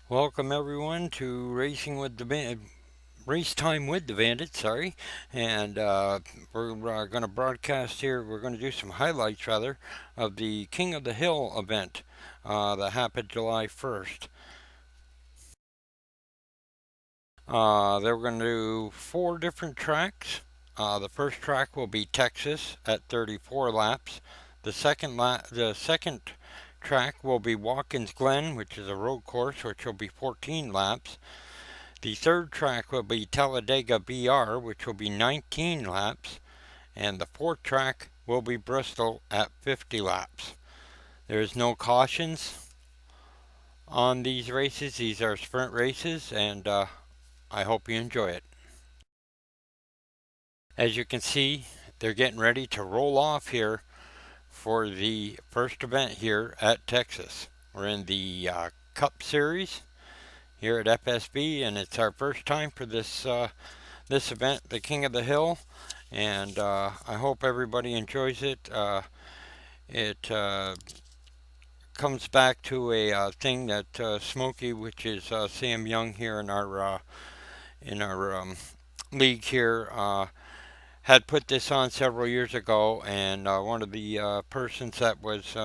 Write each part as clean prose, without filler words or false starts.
Welcome everyone to Racing with the Race Time with the Bandits. Sorry, and we're going to broadcast here. We're going to do some highlights rather of the King of the Hill event that happened July 1st. They were going to do 4 different tracks. The first track will be Texas at 34 laps. The second track will be Watkins Glen, which is a road course, which will be 14 laps. The third track will be Talladega BR, which will be 19 laps, and the fourth track will be Bristol at 50 laps. There is no cautions on these races. These are sprint races, and I hope you enjoy it. As you can see, they're getting ready to roll off here for the first event here at Texas. We're in the Cup Series here at FSB, and it's our first time for this event, the King of the Hill, and I hope everybody enjoys it. It comes back to a thing that Smokey, which is Sam Young here in our league here, had put this on several years ago, and one of the persons that was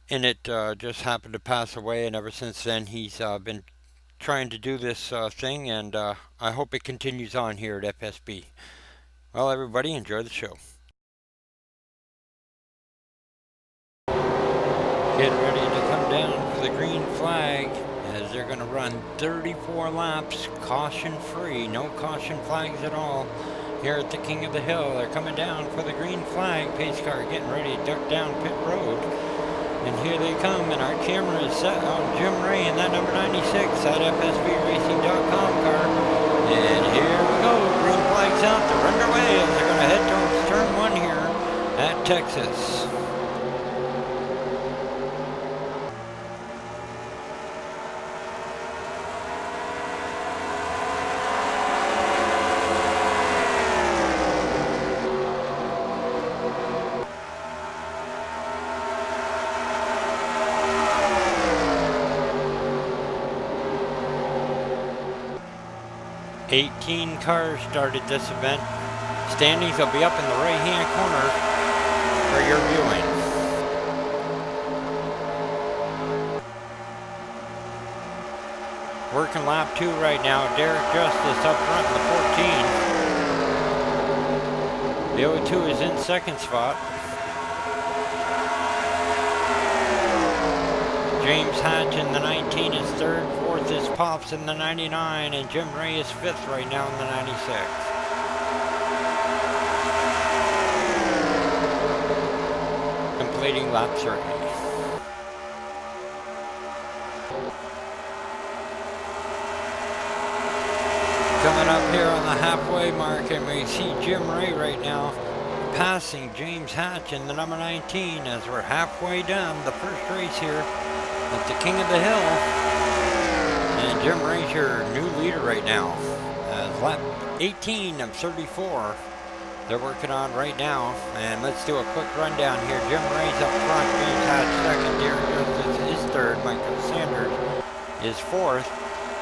in it just happened to pass away, and ever since then he's been trying to do this thing, and I hope it continues on here at FSB. Well, everybody, enjoy the show. Getting ready to come down for the green flag as they're going to run 34 laps, caution free, no caution flags at all. Here at the King of the Hill, they're coming down for the green flag. Pace car getting ready to duck down pit road. And here they come, and our camera is set on Jim Ray in that number 96 at FSBRacing.com car. And here we go, green flags out, they're underway as they're going to head towards turn 1 here at Texas. Eighteen cars started this event. Standings will be up in the right-hand corner for your viewing. Working lap 2 right now. Derek Justice up front in the 14. The 02 is in second spot. James Hatch in the 19 is third, fourth is Pops in the 99, and Jim Ray is fifth right now in the 96. Completing lap 3. Coming up here on the halfway mark, and we see Jim Ray right now passing James Hatch in the number 19 as we're halfway down the first race here at the King of the Hill. And Jim Ray's your new leader right now. As lap 18 of 34 they're working on right now. And let's do a quick rundown here. Jim Ray's up front, James Hatch second, Derek Justice is third, Michael Sanders is fourth.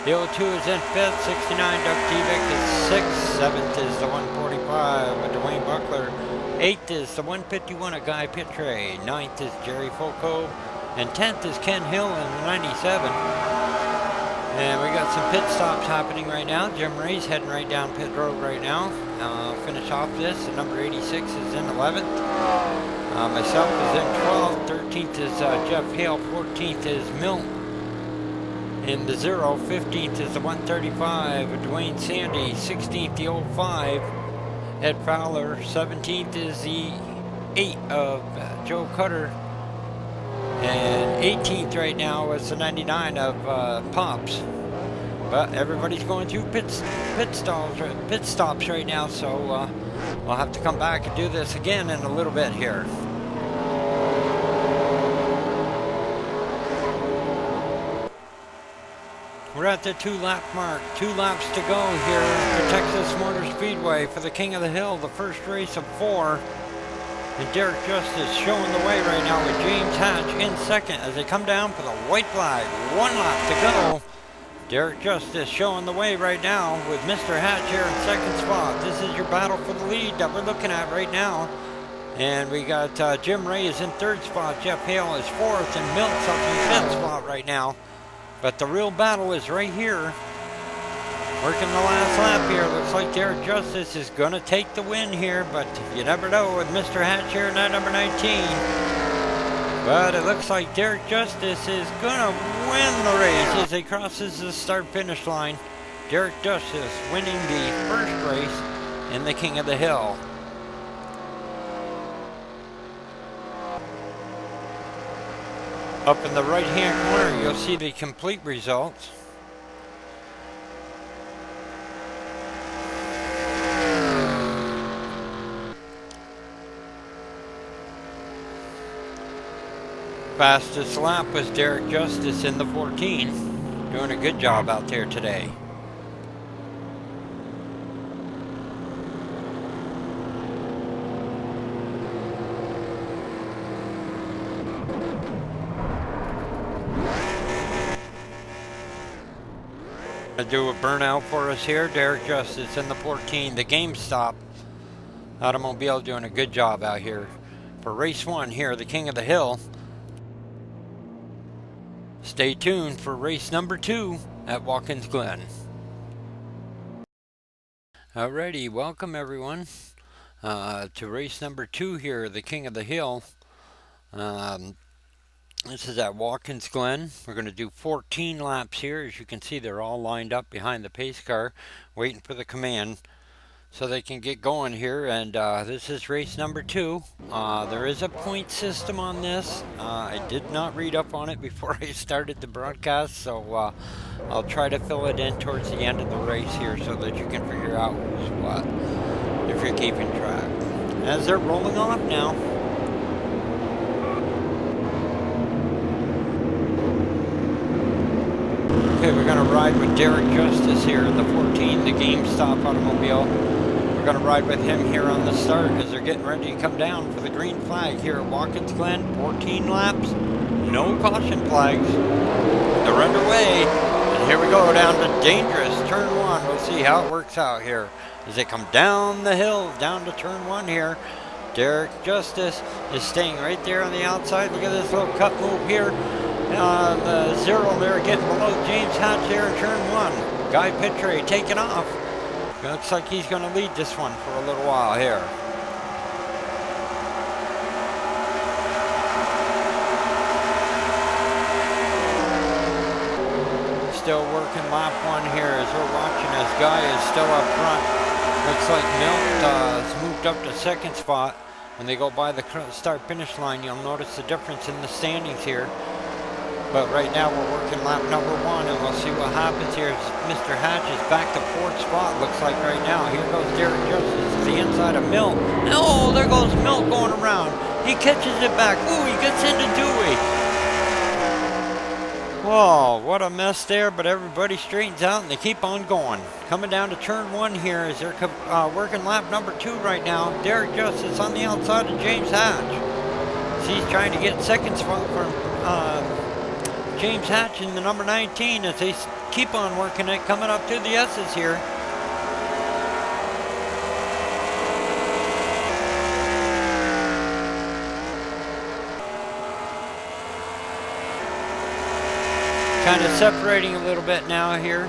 The 02 is in fifth, 69 Doug Tevick is sixth, seventh is the 145 Dwayne Buckler, eighth is the 151 of Guy Pitre, ninth is Jerry Folco, and 10th is Ken Hill in the 97. And we got some pit stops happening right now. Jim Ray's heading right down pit road right now. Finish off this. The number 86 is in 11th. Myself is in 12th. 13th is Jeff Hale. 14th is Milt in the 0. 15th is the 135 Dwayne Sandy. 16th the 05 Ed Fowler. 17th is the 8 of Joe Cutter. And 18th right now is the 99 of Pops. But everybody's going through pit stops right now, so we'll have to come back and do this again in a little bit here. We're at the 2-lap mark. 2 laps to go here at the Texas Motor Speedway for the King of the Hill, the first race of 4. And Derek Justice showing the way right now with James Hatch in second as they come down for the white flag. 1 lap to go Derek Justice showing the way right now with Mr. Hatch here in second spot. This is your battle for the lead that we're looking at right now. And we got Jim Ray is in third spot, Jeff Hale is fourth, and Milt's up in fifth spot right now. But the real battle is right here. Working the last lap here. Looks like Derek Justice is going to take the win here, but you never know with Mr. Hatch here in that number 19. But it looks like Derek Justice is going to win the race as he crosses the start-finish line. Derek Justice winning the first race in the King of the Hill. Up in the right-hand corner, you'll see the complete results. Fastest lap was Derek Justice in the 14. Doing a good job out there today. Do a burnout for us here. Derek Justice in the 14. The GameStop automobile doing a good job out here for race 1 here, the King of the Hill. Stay tuned for race number 2 at Watkins Glen. Alrighty, welcome everyone to race number 2 here, the King of the Hill. This is at Watkins Glen. We're going to do 14 laps here. As you can see, they're all lined up behind the pace car, waiting for the command so they can get going here. And this is race number 2. There is a point system on this. I did not read up on it before I started the broadcast, so I'll try to fill it in towards the end of the race here so that you can figure out who's what, if you're keeping track. As they're rolling off now. Okay, we're going to ride with Derek Justice here in the 14, the GameStop automobile. We're going to ride with him here on the start as they're getting ready to come down for the green flag here at Watkins Glen. 14 laps, no caution flags. They're underway, and here we go down to dangerous turn 1. We'll see how it works out here as they come down the hill, down to turn 1 here. Derek Justice is staying right there on the outside. Look at this little cut move here. The zero there getting below James Hatch there in turn 1. Guy Pitre taking off. Looks like he's going to lead this one for a little while here. Still working lap 1 here as we're watching as Guy is still up front. Looks like Milt has moved up to second spot. When they go by the start-finish line, you'll notice the difference in the standings here. But right now we're working lap number 1, and we'll see what happens here. Mr. Hatch is back to 4th spot, looks like right now. Here goes Derek Justice to the inside of Milt. Oh, there goes Milt going around. He catches it back. Ooh, he gets into Dewey. Whoa, what a mess there, but everybody straightens out and they keep on going. Coming down to turn 1 here as they're working lap number 2 right now. Derek Justice on the outside of James Hatch. He's trying to get second spot from James Hatch in the number 19 as they keep on working it, coming up to the S's here. Kind of separating a little bit now here.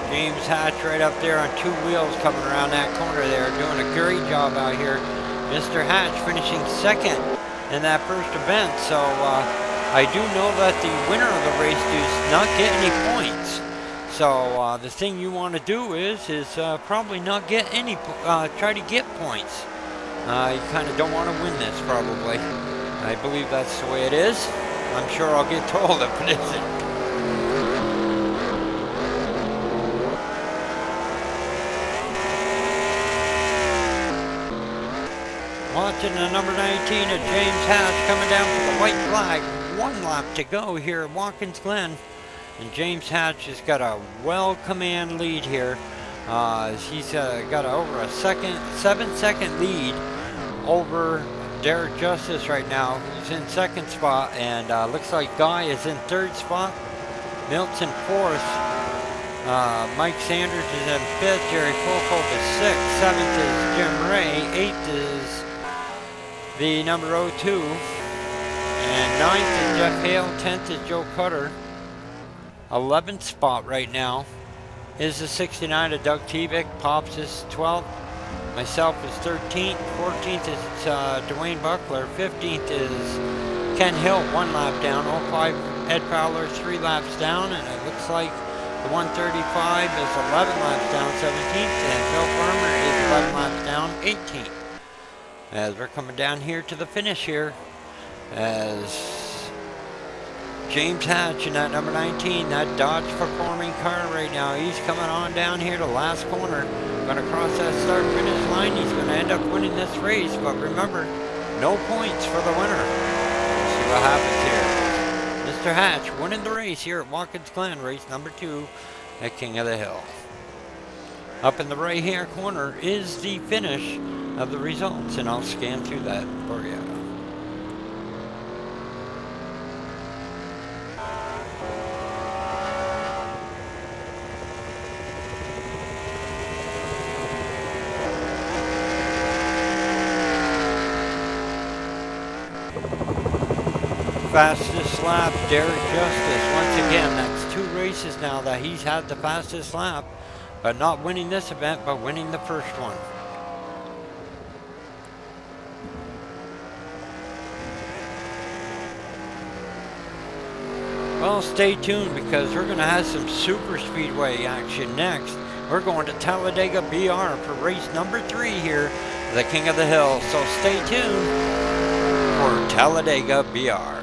James Hatch right up there on 2 wheels coming around that corner there, doing a great job out here. Mr. Hatch finishing second in that first event, so I do know that the winner of the race does not get any points. So the thing you want to do is probably not get any, try to get points. You kind of don't want to win this probably. I believe that's the way it is. I'm sure I'll get told if it isn't. Watching the number 19 of James Hatch coming down with the white flag. 1 lap to go here at Watkins Glen. And James Hatch has got a well-command lead here. He's got over a 7-second lead over Derek Justice right now. He's in second spot, and looks like Guy is in third spot. Milt's in fourth. Mike Sanders is in fifth. Jerry Fulcolt is sixth. Seventh is Jim Ray. Eighth is the number 02. And ninth is Jeff Hale. 10th is Joe Cutter. 11th spot right now is the 69 of Doug Tevick. Pops is 12th. Myself is 13th. 14th is Dwayne Buckler. 15th is Ken Hill, 1 lap down. 05 Ed Fowler, 3 laps down. And it looks like the 135 is 11 laps down, 17th. And Bill Farmer is 11 laps down, 18th. As we're coming down here to the finish here, as James Hatch in that number 19, that Dodge performing car right now. He's coming on down here to last corner. Going to cross that start finish line. He's going to end up winning this race. But remember, no points for the winner. We'll see what happens here. Mr. Hatch winning the race here at Watkins Glen, race number 2 at King of the Hill. Up in the right hand corner is the finish of the results, and I'll scan through that for you. Fastest lap, Derek Justice. Once again, that's 2 races now that he's had the fastest lap, but not winning this event, but winning the first one. Well, stay tuned because we're going to have some super speedway action next. We're going to Talladega BR for race number 3 here, the King of the Hill. So stay tuned for Talladega BR.